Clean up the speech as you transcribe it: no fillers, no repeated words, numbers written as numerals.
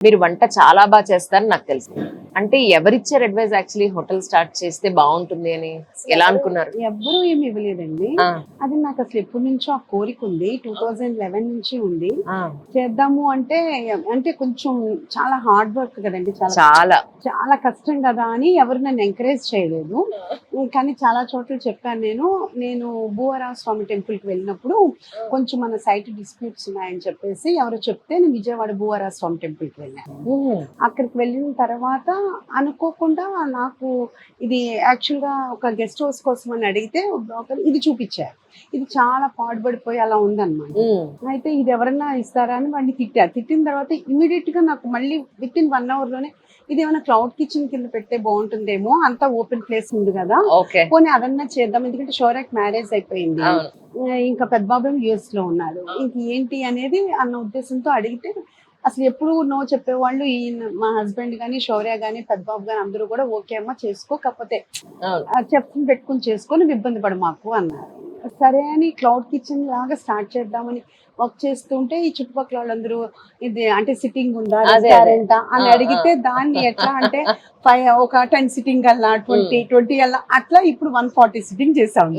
మీరు వంట చాలా బాగా చేస్తారని నాకు తెలుసు. అంటే ఎవరిచ్చారు అడ్వైస్ యాక్చువల్లీ హోటల్ స్టార్ట్ చేస్తే బాగుంటుంది అని? ఎలా అనుకున్నారు? ఎవ్వరూ ఏమి ఇవ్వలేదండి. ఆ, అది నాకు అసలు ఎప్పటి నుంచో ఆ కోరిక ఉంది. 2011 నుంచి ఉంది. ఆ, చేద్దాము అంటే అంటే కొంచెం చాలా హార్డ్ వర్క్ కదండి. చాలా చాలా. చాలా కష్టం కదా అని ఎవరు నన్ను ఎంకరేజ్ చేయలేదు. కానీ చాలా చోట్ల చెప్పాను నేను భూవరాహ స్వామి టెంపుల్కి వెళ్ళినప్పుడు కొంచెం మన సైట్ డిస్ప్యూట్స్ ఉన్నాయని చెప్పేసి ఎవరో చెప్తే నేను విజయవాడ భూవరాహ స్వామి టెంపుల్కి వెళ్ళాను. ఉమ్, అక్కడికి వెళ్ళిన తర్వాత అనుకోకుండా నాకు ఇది యాక్చువల్గా ఒక గెస్ట్ హౌస్ కోసం అని అడిగితే బ్రోకర్ ఇది చూపించారు. ఇది చాలా పాడుపడిపోయి అలా ఉందన్నమాట. ఉమ్, అయితే ఇది ఎవరన్నా ఇస్తారా అని వాడిని తిట్టారు. తిట్టిన తర్వాత ఇమీడియట్ గా నాకు మళ్ళీ విత్ ఇన్ 1 hour లోనే ఇది ఏమైనా క్లౌడ్ కిచెన్ కింద పెడితే బాగుంటుందేమో, అంతా ఓపెన్ ప్లేస్ ఉంది కదా, ఓకే. పోనీ అదన్నా చేద్దాం. ఎందుకంటే షోరాక్ మ్యారేజ్ అయిపోయింది. అవును. ఇంకా పెద్ద బాబు US లో ఉన్నాడు. ఇంక ఏంటి అనేది అన్న ఉద్దేశంతో అడిగితే అసలు ఎప్పుడు నో చెప్పేవాళ్ళు ఈయన మా హస్బెండ్ గానీ, శౌర్య గానీ, పెద్ద బాబు గానీ అందరూ కూడా ఓకే అమ్మా చేసుకో, కాకపోతే అవును. చెఫ్ని పెట్టుకుని చేసుకొని నువ్వు ఇబ్బంది పడు మాకు అన్నారు. సరే అని క్లౌడ్ కిచెన్ లాగా స్టార్ట్ చేద్దామని వర్క్ చేస్తుంటే ఈ చుట్టుపక్కల వాళ్ళందరూ ఇది అంటే సిట్టింగ్ ఉందా, అదే, అదే. రెస్టారెంటా అని ఆ, అడిగితే దాన్ని ఎట్లా అంటే ఒక 10 సిట్టింగ్ అలా 20 అలా అట్లా ఇప్పుడు 140 సిట్టింగ్ చేసాం.